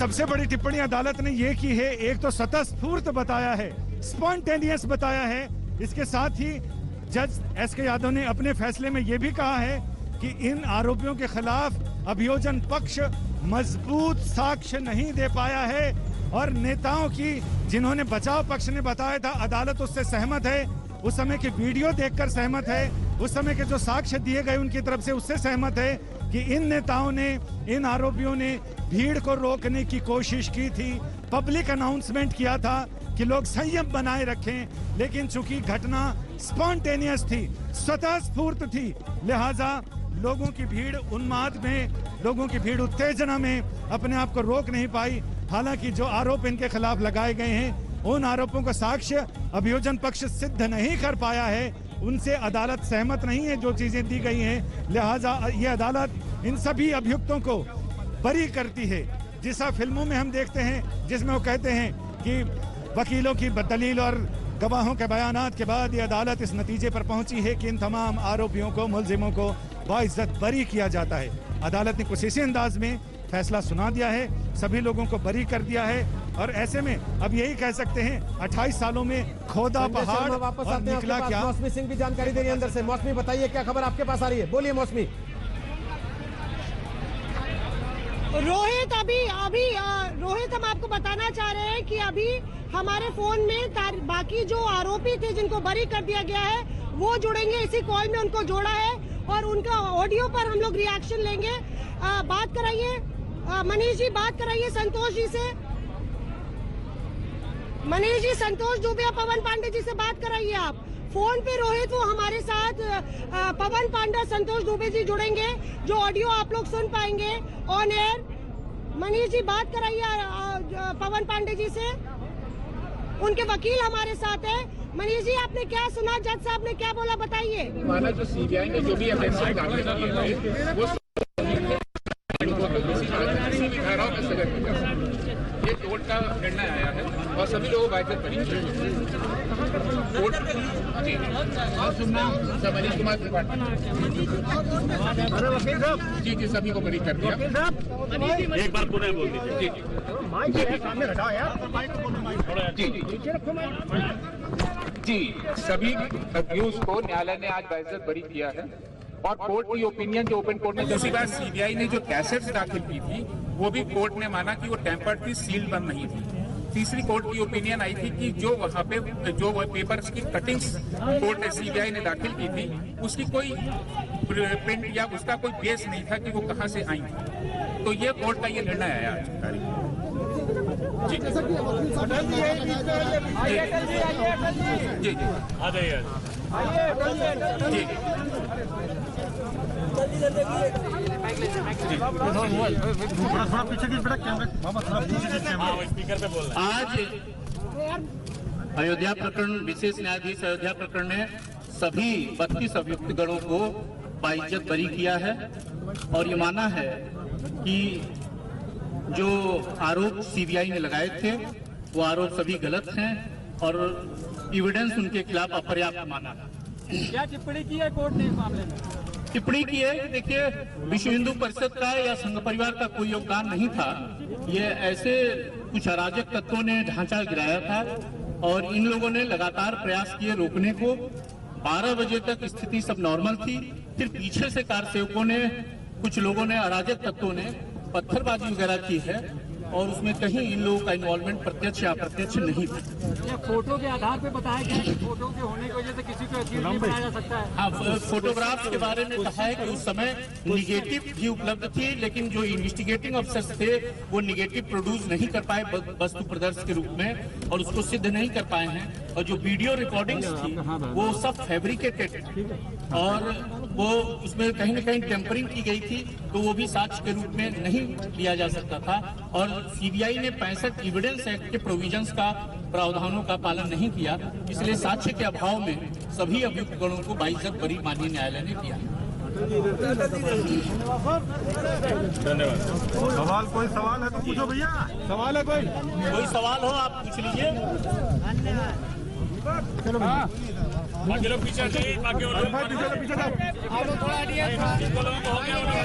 सबसे बड़ी टिप्पणी अदालत ने ये की है, एक तो स्वतःस्फूर्त बताया है, स्पॉन्टेनियस बताया है। इसके साथ ही जज एसके यादव ने अपने फैसले में ये भी कहा है कि इन आरोपियों के खिलाफ अभियोजन पक्ष मजबूत साक्ष्य नहीं दे पाया है और नेताओं की, जिन्होंने बचाव पक्ष ने बताया था अदालत उससे सहमत है, उस समय की वीडियो देखकर सहमत है, उस समय के जो साक्ष्य दिए गए उनकी तरफ से उससे सहमत है कि इन नेताओं ने, इन आरोपियों ने भीड़ को रोकने की कोशिश की थी, पब्लिक अनाउंसमेंट किया था कि लोग संयम बनाए रखें, लेकिन चूंकि घटना स्पॉन्टेनियस थी, स्वतःस्फूर्त थी, लिहाजा लोगों की भीड़ उन्माद में, लोगों की भीड़ उत्तेजना में अपने आप को रोक नहीं पाई। हालांकि जो आरोप इनके खिलाफ लगाए गए हैं उन आरोपों का साक्ष्य अभियोजन पक्ष सिद्ध नहीं कर पाया है, उनसे अदालत सहमत नहीं है जो चीजें दी गई हैं, लिहाजा ये अदालत इन सभी अभियुक्तों को बरी करती है। जिसा फिल्मों में हम देखते हैं जिसमें वो कहते हैं कि वकीलों की दलील और गवाहों के बयानात के बाद ये अदालत इस नतीजे पर पहुंची है कि इन तमाम आरोपियों को, मुलजिमों को बाइज्जत बरी किया जाता है। अदालत ने कुछ इसी अंदाज में फैसला सुना दिया है, सभी लोगों को बरी कर दिया है और ऐसे में अब यही कह सकते हैं 28 सालों में खोदा पहाड़ वापस और आते हैं निकला क्या। मौसमी सिंह भी जानकारी दे रही है अंदर से। मौसमी बताइए क्या खबर आपके पास आ रही है, बोलिए मौसमी। रोहित रोहित हम आपको बताना चाह रहे हैं कि अभी हमारे फोन में बाकी जो आरोपी थे जिनको बरी कर दिया गया है वो जुड़ेंगे, इसी कॉल में उनको जोड़ा है और उनका ऑडियो पर हम लोग रिएक्शन लेंगे। बात कराइए मनीष जी, बात कराइए संतोष जी से। मनीष जी, संतोष दुबे या पवन पांडे जी से बात कराइए आप फोन पे। रोहित, वो हमारे साथ पवन पांडे, संतोष दुबे जी जुड़ेंगे, जो ऑडियो आप लोग सुन पाएंगे ऑन एयर। मनीष जी, बात कराइए पवन पांडे जी से, उनके वकील हमारे साथ है। मनीष जी, आपने क्या सुना, जज साहब ने क्या बोला, बताइए। माना जो सीबीआई ने जो भी एफआईआर दाखिल किए हैं वो किसी भी धाराओं में सजा की जा सकती है। ये कोर्ट का निर्णय आया है और सभी लोगों को बाइज्जत बरी किया कोर्ट। जी सर, मनीष कुमार त्रिपाठी जी जी सभी को बरी कर दिया। एक बार पुनः बोल दीजिए। जी सभी अक्यूज को न्यायालय ने आज बाइज्जत बरी किया है और कोर्ट की ओपिनियन जो ओपन कोर्ट ने, दूसरी बात सीबीआई ने जो कैसेट्स दाखिल की थी वो भी कोर्ट ने माना कि वो टेम्पर्ड थी, सील्ड बंद नहीं थी। तीसरी कोर्ट की ओपिनियन आई थी कि जो वहां पे जो पेपर्स की कटिंग्स कोर्ट ने सीबीआई ने दाखिल की थी उसकी कोई प्रिंट या उसका कोई बेस नहीं था कि वो कहां से आई थी। तो ये कोर्ट का ये निर्णय आया आज तारीख। जी जी जी जी आ जाइए जी थोड़ा पीछे की बेटा कैमरा बाबा, थोड़ा पीछे स्पीकर पे बोल रहे आज अयोध्या प्रकरण, विशेष न्यायाधीश अयोध्या प्रकरण ने सभी 32 अभियुक्त गणों को बाइज्जत बरी किया है और ये माना है कि जो आरोप सीबीआई ने लगाए थे वो आरोप सभी गलत हैं और एविडेंस उनके खिलाफ अपर्याप्त माना है। क्या टिप्पणी की है कोर्ट ने इस मामले में? टिप्पणी की है कि देखिए, विश्व हिंदू परिषद का या संघ परिवार का कोई योगदान नहीं था। ये ऐसे कुछ अराजक तत्वों ने ढांचा गिराया था और इन लोगों ने लगातार प्रयास किए रोकने को। 12 बजे तक स्थिति सब नॉर्मल थी, फिर पीछे से कार सेवकों ने, कुछ लोगों ने, अराजक तत्वों ने पत्थरबाजी वगैरह की है और उसमें कहीं इन लोगों का इन्वॉल्वमेंट प्रत्यक्ष या अप्रत्यक्ष नहीं था। ये फोटो के आधार पे बताया गया कि फोटो के होने की वजह से किसी को अक्यूज नहीं बनाया जा सकता है। हाँ, फोटोग्राफ्स के बारे में कहा है कि उस समय निगेटिव भी उपलब्ध थी, लेकिन जो इन्वेस्टिगेटिंग अफसर्स थे वो निगेटिव प्रोड्यूस नहीं कर पाए वस्तु प्रदर्शन के रूप में और उसको सिद्ध नहीं कर पाए हैं। और जो वीडियो रिकॉर्डिंग्स थी वो सब फैब्रिकेटेड और वो उसमें कहीं न कहीं टेम्परिंग की गई थी, तो वो भी साक्ष्य के रूप में नहीं लिया जा सकता था। और सीबीआई ने 65 एविडेंस एक्ट के प्रोविजंस का, प्रावधानों का पालन नहीं किया, इसलिए साक्ष्य के अभाव में सभी अभियुक्त गणों को बाइज्जत बरी माननीय न्यायालय ने किया। धन्यवाद। सवाल, कोई सवाल है तो पूछो भैया। सवाल है कोई सवाल हो आप पूछ लीजिए। बाकी लोग पीछे हटिए, बाकी और लोग जिनको लोगों को हो गया उन्हें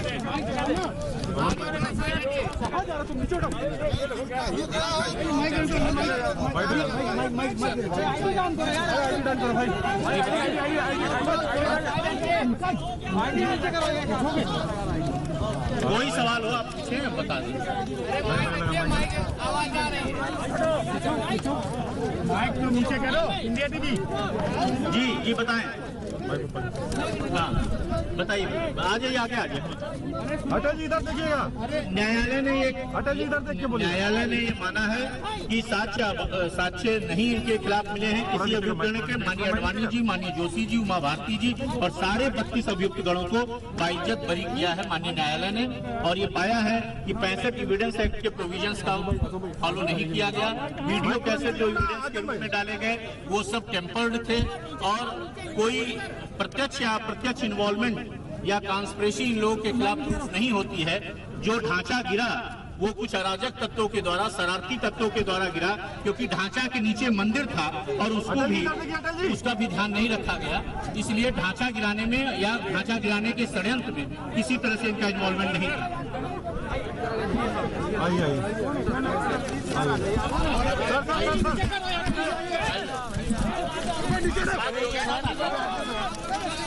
कोई सवाल हो आप पूछे, बता दें। माइक तो नीचे करो। इंडिया दीदी जी बताएं। हाँ बताइए, आ जाइए, आगे आ जाइए। अटल जी इधर देखिएगा। न्यायालय ने ये अटल जी इधर देख के बोलिए। न्यायालय ने ये माना है कि साक्ष्य नहीं इनके खिलाफ मिले हैं किसी अभियुक्त गण के। माननीय अडवाणी जी, माननीय जोशी जी, उमा भारती जी और सारे 32 अभियुक्त गणों को बाइज्जत बरी किया है माननीय न्यायालय ने। और ये पाया है कि 65 एविडेंस एक्ट के प्रोविजंस का फॉलो नहीं किया गया। वीडियो कैसेट जो एविडेंस के रूप में डाले गए वो सब टेम्पर्ड थे और कोई प्रत्यक्ष या अप्रत्यक्ष इन्वॉल्वमेंट या कॉन्स्पिरेसी इन लोगों के खिलाफ प्रूफ नहीं होती है। जो ढांचा गिरा वो कुछ अराजक तत्वों के द्वारा, शरारती तत्वों के द्वारा गिरा, क्योंकि ढांचा के नीचे मंदिर था और उसका भी ध्यान नहीं रखा गया। इसलिए ढांचा गिराने में या ढांचा गिराने के षड्यंत्र में किसी तरह से इनका इन्वॉल्वमेंट नहीं था।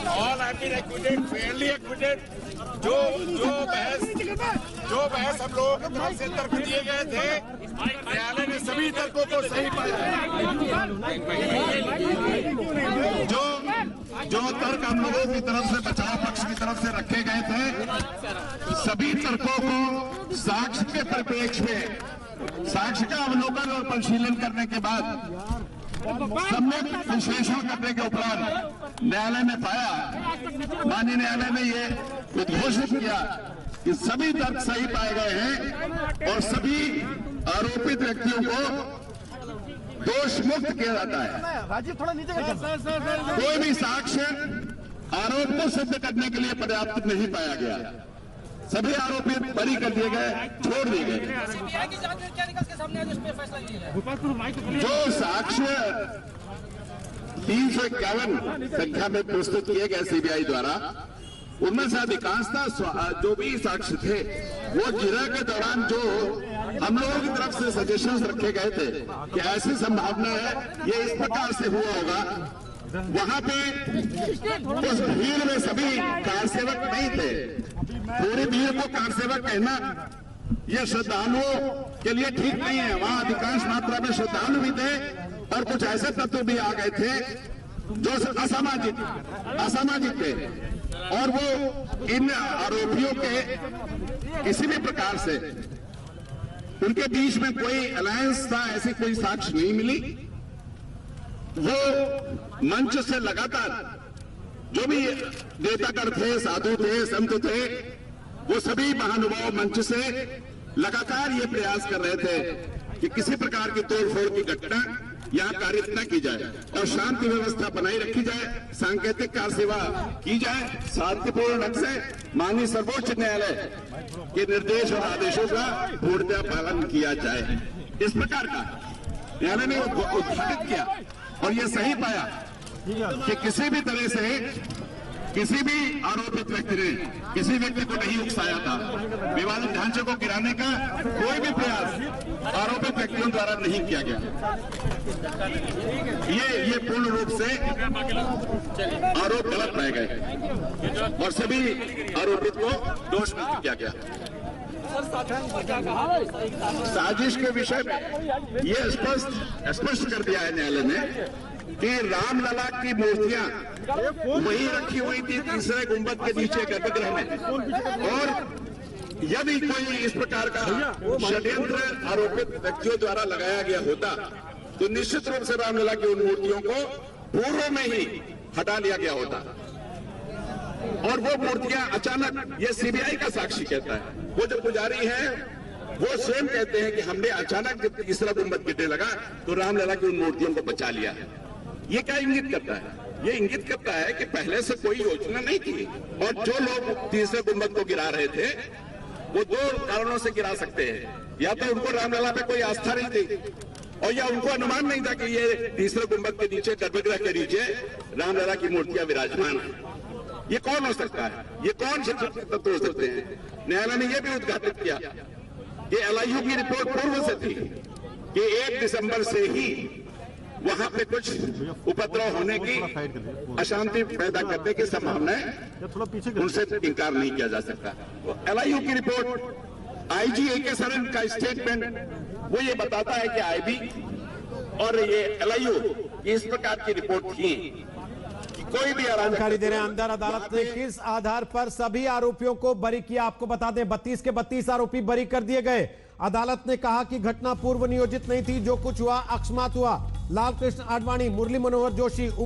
All have been acquitted, fairly acquitted. जो बहस हम लोगों की तरफ से तर्क दिए गए थे, न्यायालय ने सभी तर्कों को सही पाया। जो तर्क हम लोगों की तरफ से, बचाव पक्ष की तरफ से रखे गए थे, सभी तर्कों को साक्ष्य के परिप्रेक्ष्य में, साक्ष्य का अवलोकन और परिशीलन करने के बाद, सम्यक विश्लेषण करने के उपरांत न्यायालय ने पाया, माननीय न्यायालय ने ये उद्घोषित किया कि सभी तर्क सही पाए गए हैं और सभी आरोपित व्यक्तियों को दोष मुक्त किया जाता है। कोई भी साक्ष्य आरोप को सिद्ध करने के लिए पर्याप्त नहीं पाया गया। सभी आरोपी बरी कर दिए गए, छोड़ दिए गए। जो साक्ष्य 351 संख्या में प्रस्तुत किए गए सीबीआई द्वारा, उनमें से अधिकांशता जो भी साक्ष्य थे वो जिरह के दौरान जो हम लोगों की तरफ से सजेशंस रखे गए थे कि ऐसी संभावना है ये इस प्रकार से हुआ होगा, वहां पे उस भीड़ में सभी कारसेवक नहीं थे। पूरी भीड़ को कारसेवक कहना ये श्रद्धालुओं के लिए ठीक नहीं है। वहां अधिकांश मात्रा में श्रद्धालु भी थे और कुछ ऐसे तत्व भी आ गए थे जो असामाजिक थे और वो इन आरोपियों के किसी भी प्रकार से उनके बीच में कोई अलायंस था, ऐसी कोई साक्ष्य नहीं मिली। वो मंच से लगातार जो भी नेतागण थे, साधु थे, संत थे, वो सभी महानुभाव मंच से लगातार ये प्रयास कर रहे थे कि किसी प्रकार की तोड़फोड़ की घटना यहाँ कारित न की जाए और शांति व्यवस्था बनाई रखी जाए, सांकेतिक कार सेवा की जाए, शांतिपूर्ण ढंग से माननीय सर्वोच्च न्यायालय के निर्देश और आदेशों का पूर्णतः पालन किया जाए। इस प्रकार का न्यायालय ने उद्घाटित किया और ये सही पाया कि किसी भी तरह से किसी भी आरोपित व्यक्ति ने किसी व्यक्ति को नहीं उकसाया था। विवादित ढांचे को गिराने का कोई भी प्रयास आरोपित व्यक्तियों द्वारा नहीं किया गया। ये पूर्ण रूप से आरोप गलत पाए गए और सभी आरोपित को दोष मुक्त किया गया। साजिश के विषय में ये स्पष्ट कर दिया है न्यायालय ने कि रामलला की मूर्तियां वही रखी हुई थी तीसरे गुंबद के नीचे गर्भगृह में, और यदि कोई इस प्रकार का षड्यंत्र आरोपित व्यक्तियों द्वारा लगाया गया होता तो निश्चित रूप से रामलला की उन मूर्तियों को पूर्व में ही हटा लिया गया होता। और वो मूर्तियां अचानक, ये सीबीआई का साक्षी कहता है, वो जो पुजारी हैं वो स्वयं कहते हैं कि हमने अचानक जब तीसरा गुंबद गिरने लगा तो रामलला की उन मूर्तियों को बचा लिया है। ये क्या इंगित करता है? ये इंगित करता है कि पहले से कोई योजना नहीं थी और जो लोग तीसरे गुंबद को गिरा रहे थे वो दो कारणों से गिरा सकते हैं। या तो उनको रामलला पे कोई आस्था नहीं थी और या उनको अनुमान नहीं था कि ये तीसरे गुंबद के नीचे, गर्भगृह के नीचे रामलला की मूर्तियां विराजमान है। ये कौन हो सकता है? ये कौन से तत्व हो सकते हैं? न्यायालय ने यह भी उद्घाटित किया कि LIU की रिपोर्ट पूर्व से थी कि 1 दिसंबर से ही वहां पे कुछ उपद्रव होने की, अशांति पैदा करने की संभावनाएं, उनसे इनकार नहीं किया जा सकता। तो LIU की रिपोर्ट, IG AK सरन का स्टेटमेंट वो ये बताता है कि IB और ये LIU इस प्रकार की रिपोर्ट थी कि कोई भी जानकारी दे रहे हैं अंदर अदालत ने किस आधार पर सभी आरोपियों को बरी किया। आपको बता दें 32 के 32 आरोपी बरी कर दिए गए। अदालत ने कहा कि घटना पूर्व नियोजित नहीं थी, जो कुछ हुआ अकस्मात हुआ। लाल कृष्ण आडवाणी, मुरली मनोहर जोशी,